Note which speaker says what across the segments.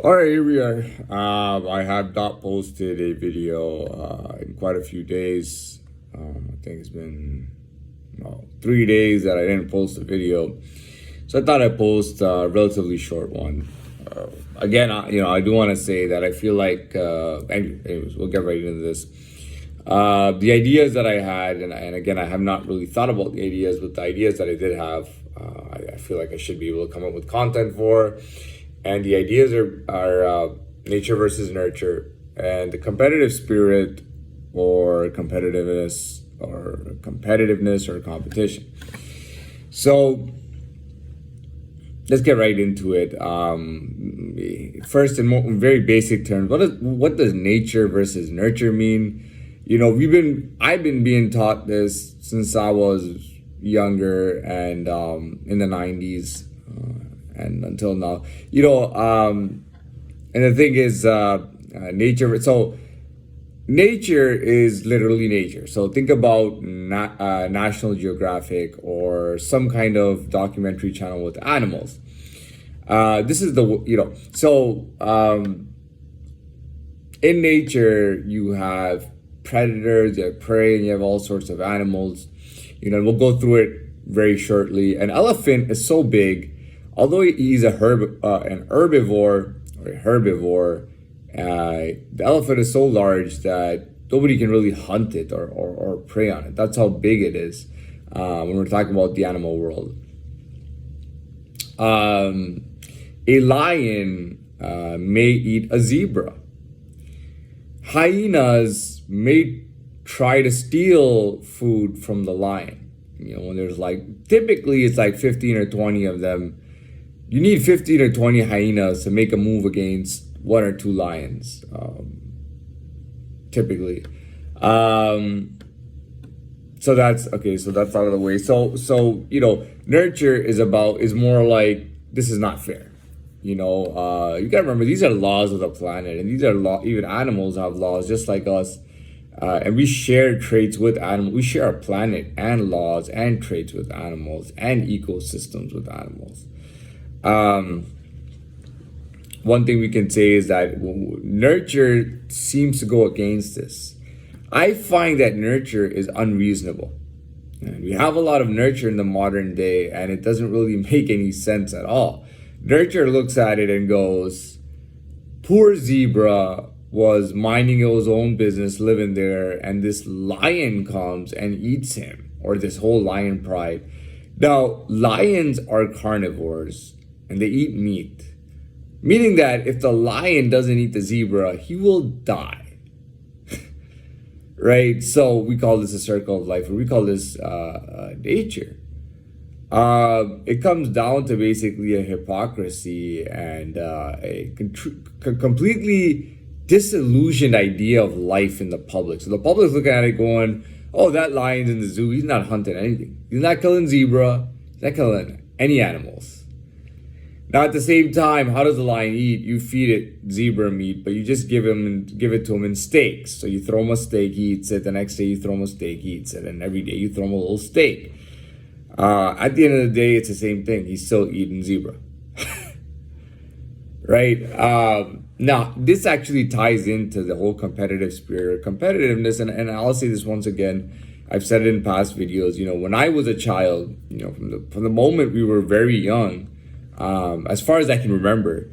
Speaker 1: All right, here we are. I have not posted a video in quite a few days. I think it's been 3 days that I didn't post a video, so I thought I'd post a relatively short one. Again, I do want to say that I feel like, anyways, we'll get right into this. The ideas that I had, and again, I have not really thought about the ideas, but the ideas that I did have, I feel like I should be able to come up with content for. And the ideas are nature versus nurture, and the competitive spirit or competitiveness or competition. So let's get right into it. First, in very basic terms, what does nature versus nurture mean? I've been being taught this since I was younger and in the 90s. And until now, and the thing is, nature. So nature is literally nature. So think about National Geographic or some kind of documentary channel with animals. This is in nature you have predators, you have prey, and you have all sorts of animals. We'll go through it very shortly. An elephant is so big. Although he's an herbivore or a herbivore, the elephant is so large that nobody can really hunt it or prey on it. That's how big it is when we're talking about the animal world. A lion may eat a zebra. Hyenas may try to steal food from the lion. When there's typically it's 15 or 20 of them. You need 15 or 20 hyenas to make a move against one or two lions, typically. So that's okay. So that's out of the way. So nurture is more like, this is not fair. You gotta remember, these are laws of the planet, and these are even animals have laws just like us, and we share traits with animals. We share our planet and laws and traits with animals and ecosystems with animals. One thing we can say is that nurture seems to go against this. I find that nurture is unreasonable. And we have a lot of nurture in the modern day, and it doesn't really make any sense at all. Nurture looks at it and goes, poor zebra was minding his own business, living there, and this lion comes and eats him, or this whole lion pride. Now, lions are carnivores, and they eat meat, meaning that if the lion doesn't eat the zebra, he will die. Right? So we call this a circle of life, or we call this nature. It comes down to basically a hypocrisy and a completely disillusioned idea of life in the public. So the public's looking at it going, oh, that lion's in the zoo. He's not hunting anything. He's not killing zebra. He's not killing any animals. Now, at the same time, how does the lion eat? You feed it zebra meat, but you just give it to him in steaks. So you throw him a steak, he eats it. The next day you throw him a steak, he eats it. And every day you throw him a little steak. At the end of the day, it's the same thing. He's still eating zebra. Right? Now, this actually ties into the whole competitive spirit, competitiveness. And I'll say this once again. I've said it in past videos. When I was a child, from the moment we were very young, as far as I can remember,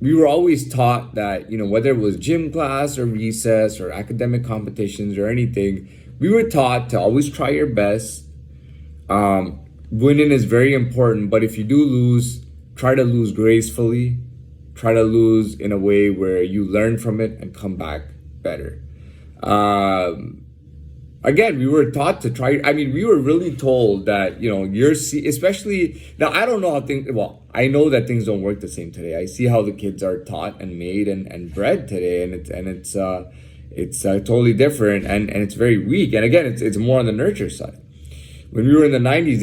Speaker 1: we were always taught that, whether it was gym class or recess or academic competitions or anything, we were taught to always try your best. Winning is very important, but if you do lose, try to lose gracefully. Try to lose in a way where you learn from it and come back better. Again, we were taught to try. We were really told that, especially now, I don't know how things, I know that things don't work the same today. I see how the kids are taught and made and bred today, and it's totally different, and it's very weak. And again, it's more on the nurture side. When we were in the 90s,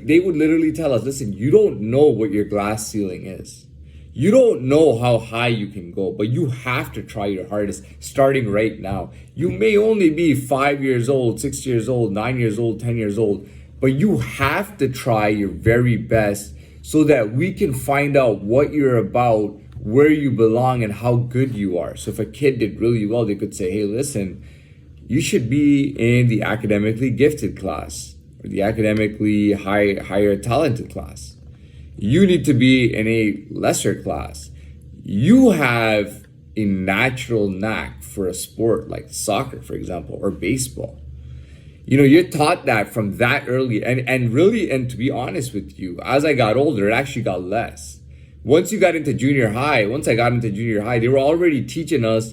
Speaker 1: they would literally tell us, listen, you don't know what your glass ceiling is. You don't know how high you can go, but you have to try your hardest starting right now. You may only be 5 years old, 6 years old, 9 years old, 10 years old, but you have to try your very best so that we can find out what you're about, where you belong, and how good you are. So if a kid did really well, they could say, hey, listen, you should be in the academically gifted class or the academically higher talented class. You need to be in a lesser class. You have a natural knack for a sport like soccer, for example, or baseball. You know, you're taught that from that early. And really, and to be honest with you, as I got older, it actually got less. Once I got into junior high, they were already teaching us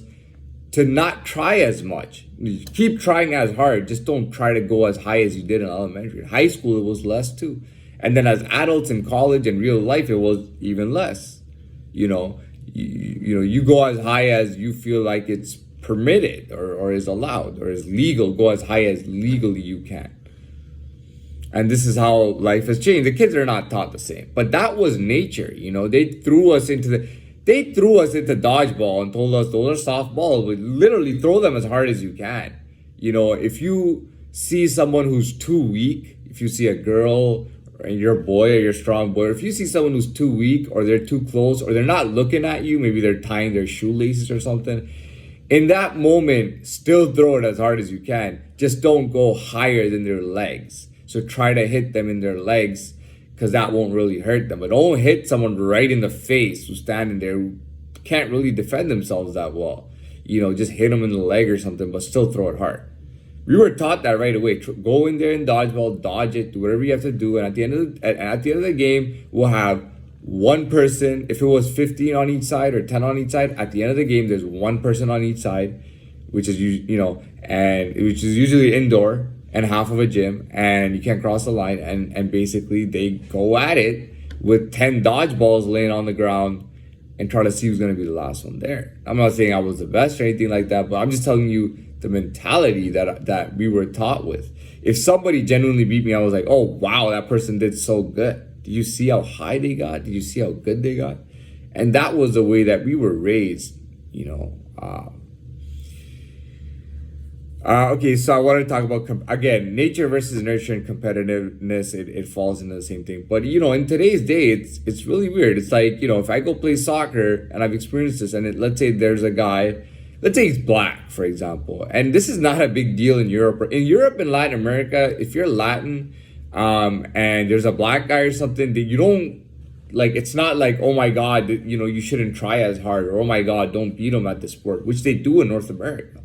Speaker 1: to not try as much. Keep trying as hard. Just don't try to go as high as you did in elementary. In high school, it was less too. And then as adults in college and real life, it was even less. You know, you go as high as you feel like it's permitted or is allowed or is legal. Go as high as legally you can. And this is how life has changed. The kids are not taught the same. But that was nature. You know, they threw us into dodgeball and told us those are softballs, but literally throw them as hard as you can. You know, if you see someone who's too weak, if you see a girl and you're a boy or you're a strong boy, or if you see someone who's too weak or they're too close or they're not looking at you, maybe they're tying their shoelaces or something, in that moment, still throw it as hard as you can. Just don't go higher than their legs. So try to hit them in their legs because that won't really hurt them. But don't hit someone right in the face who's standing there who can't really defend themselves that well. You know, just hit them in the leg or something, but still throw it hard. We were taught that right away. Go in there and dodgeball, dodge it, do whatever you have to do. And at the end of the game, we'll have one person. If it was 15 on each side or 10 on each side, at the end of the game, there's one person on each side, which is which is usually indoor and half of a gym, and you can't cross the line. And basically, they go at it with 10 dodgeballs laying on the ground and try to see who's going to be the last one there. I'm not saying I was the best or anything like that, but I'm just telling you the mentality that we were taught with. If somebody genuinely beat me, I was like, oh, wow, that person did so good. Did you see how high they got? Did you see how good they got? And that was the way that we were raised, you know. Okay, so I want to talk about, again, nature versus nurture and competitiveness. It falls into the same thing. But, you know, in today's day, it's really weird. It's like, you know, if I go play soccer, and I've experienced this, and let's say there's a guy, let's say he's black, for example. And this is not a big deal in Europe. In Europe and Latin America, if you're Latin and there's a black guy or something, that you don't, like, it's not like, oh my God, you know, you shouldn't try as hard, or oh my God, don't beat him at the sport, which they do in North America.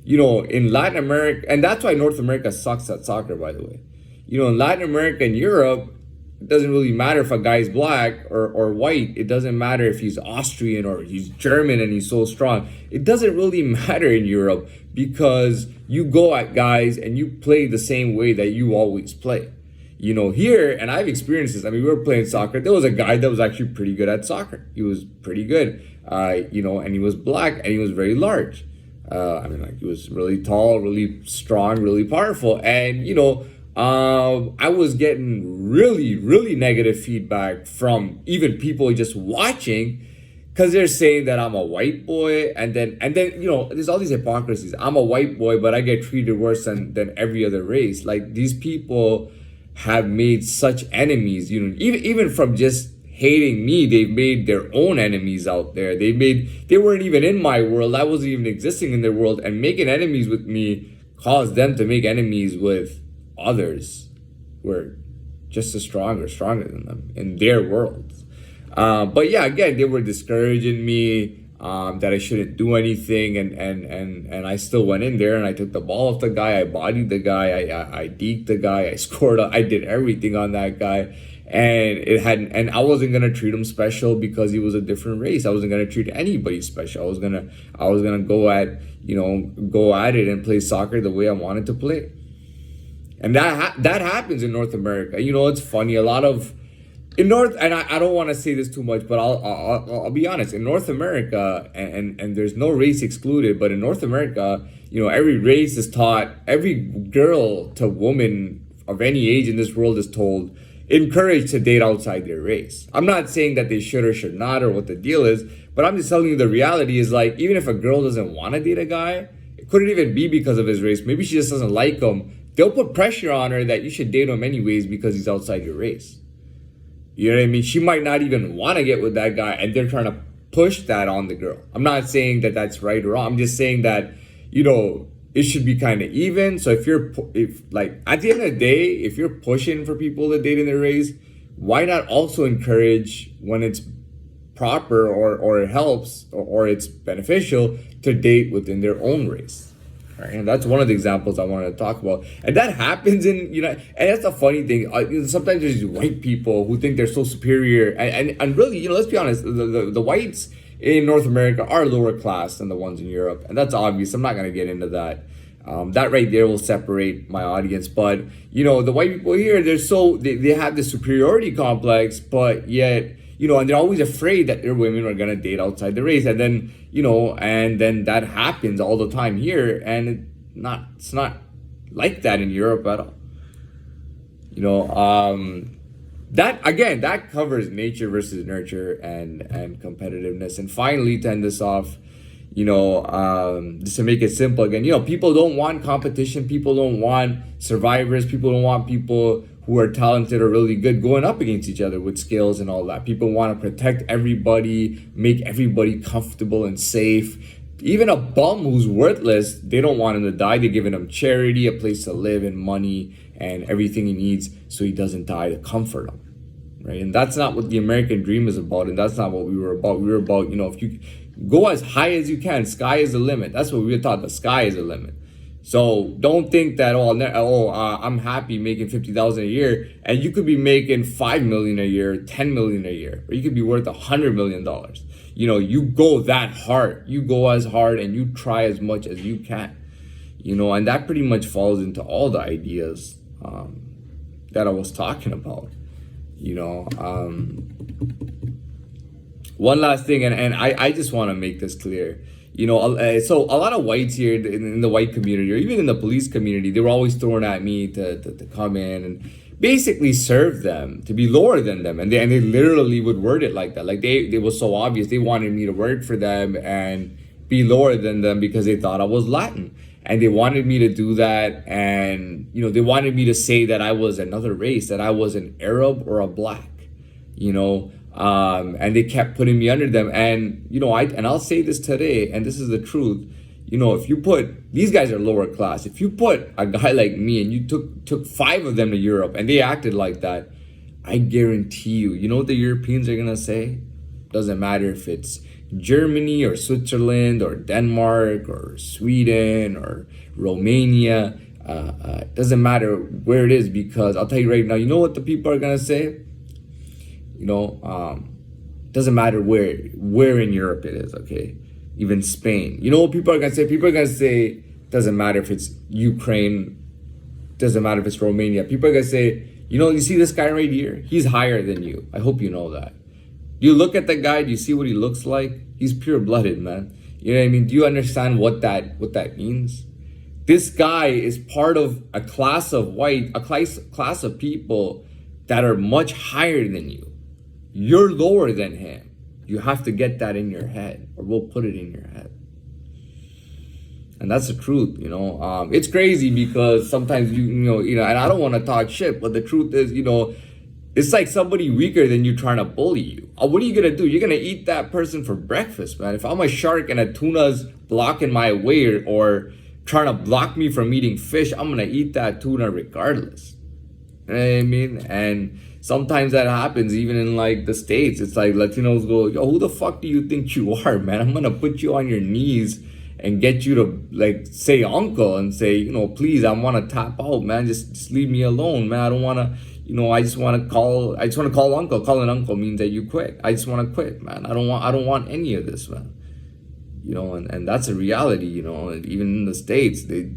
Speaker 1: You know, in Latin America, and that's why North America sucks at soccer, by the way. You know, in Latin America and Europe, it doesn't really matter if a guy's black or white. It doesn't matter if he's Austrian or he's German and he's so strong. It doesn't really matter in Europe because you go at guys and you play the same way that you always play. You know, here, and I've experienced this. I mean, we were playing soccer. There was a guy that was actually pretty good at soccer. He was pretty good, you know, and he was black and he was very large. I mean, like, he was really tall, really strong, really powerful. And, you know, I was getting really, really negative feedback from even people just watching, because they're saying that I'm a white boy. And then, you know, there's all these hypocrisies. I'm a white boy, but I get treated worse than every other race. Like, these people have made such enemies, you know, even from just hating me, they've made their own enemies out there. They weren't even in my world. I wasn't even existing in their world, and making enemies with me caused them to make enemies with others who were just as strong or stronger than them in their worlds. But yeah, again, they were discouraging me that I shouldn't do anything, and I still went in there and I took the ball off the guy, I bodied the guy, I deked the guy, I scored, I did everything on that guy. And I wasn't gonna treat him special because he was a different race. I wasn't gonna treat anybody special. I was gonna go at it and play soccer the way I wanted to play. And that happens in North America. You know, it's funny. A lot of in North, and I don't want to say this too much, but I'll be honest. In North America, and there's no race excluded, but in North America, you know, every race is taught. Every girl to woman of any age in this world is told, encouraged to date outside their race. I'm not saying that they should or should not or what the deal is, but I'm just telling you the reality is, like, even if a girl doesn't want to date a guy, it couldn't even be because of his race. Maybe she just doesn't like him. They'll put pressure on her that you should date him anyways because he's outside your race. You know what I mean? She might not even want to get with that guy, and they're trying to push that on the girl. I'm not saying that that's right or wrong. I'm just saying that, it should be kind of even. So if like at the end of the day, if you're pushing for people to date in their race, why not also encourage when it's proper or it helps or it's beneficial to date within their own race? Right? And that's one of the examples I wanted to talk about. And that happens in, and that's a funny thing. Sometimes there's these white people who think they're so superior. And really, let's be honest, the whites in North America are lower class than the ones in Europe. And that's obvious. I'm not going to get into that. That right there will separate my audience. But, the white people here, they have this superiority complex, but yet, and they're always afraid that their women are going to date outside the race. And then, and then that happens all the time here. And it's not like that in Europe at all. That covers nature versus nurture and competitiveness. And finally, to end this off, just to make it simple again, people don't want competition. People don't want survivors. People don't want people who are talented or really good going up against each other with skills and all that. People want to protect everybody, make everybody comfortable and safe. Even a bum who's worthless, they don't want him to die. They're giving him charity, a place to live, and money, and everything he needs so he doesn't die, to comfort him, right? And that's not what the American dream is about, and that's not what we were about. We were about, if you go as high as you can, sky is the limit. That's what we were taught, the sky is the limit. So don't think that, I'm happy making $50,000 a year, and you could be making $5 million a year, $10 million a year, or you could be worth $100 million. You go that hard. You go as hard and you try as much as you can. And that pretty much falls into all the ideas that I was talking about. One last thing, and I just want to make this clear. So a lot of whites here in the white community, or even in the police community, they were always throwing at me to come in and basically serve them, to be lower than them. And they literally would word it like that. Like they was so obvious. They wanted me to work for them and be lower than them because they thought I was Latin. And they wanted me to do that. And, they wanted me to say that I was another race, that I was an Arab or a black, and they kept putting me under them. And, I'll say this today, and this is the truth. If you put, these guys are lower class. If you put a guy like me and you took 5 of them to Europe and they acted like that, I guarantee you know what the Europeans are going to say? Doesn't matter if it's Germany or Switzerland or Denmark or Sweden or Romania. Doesn't matter where it is, because I'll tell you right now, you know what the people are going to say? Doesn't matter where in Europe it is, okay? Even Spain. You know what people are going to say? People are going to say, doesn't matter if it's Ukraine, doesn't matter if it's Romania. People are going to say, you see this guy right here? He's higher than you. I hope you know that. You look at the guy, do you see what he looks like? He's pure-blooded, man. You know what I mean? Do you understand what that means? This guy is part of a class of class of people that are much higher than you. You're lower than him. You have to get that in your head, or we'll put it in your head. And that's the truth, It's crazy because sometimes and I don't want to talk shit, but the truth is, it's like somebody weaker than you trying to bully you. What are you gonna do? You're gonna eat that person for breakfast, man. If I'm a shark and a tuna's blocking my way or trying to block me from eating fish, I'm gonna eat that tuna regardless. You know what I mean? And sometimes that happens even in like the States. It's like Latinos go, yo, who the fuck do you think you are, man? I'm gonna put you on your knees and get you to like say uncle and say, please, I want to tap out, man. Just leave me alone, man. I don't want to, I just want to call uncle. Calling uncle means that you quit. I just want to quit, man. I don't want any of this, man. And that's a reality, even in the States, they,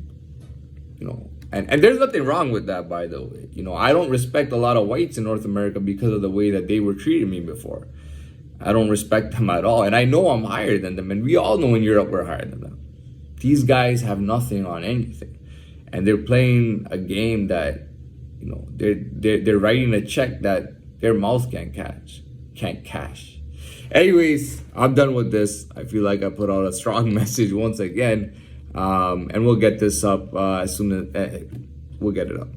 Speaker 1: and there's nothing wrong with that, by the way. I don't respect a lot of whites in North America because of the way that they were treating me before. I don't respect them at all. And I know I'm higher than them. And we all know in Europe we're higher than them. These guys have nothing on anything. And they're playing a game that, they're writing a check that their mouth can't cash. Anyways, I'm done with this. I feel like I put out a strong message once again. And we'll get this up as soon as we'll get it up.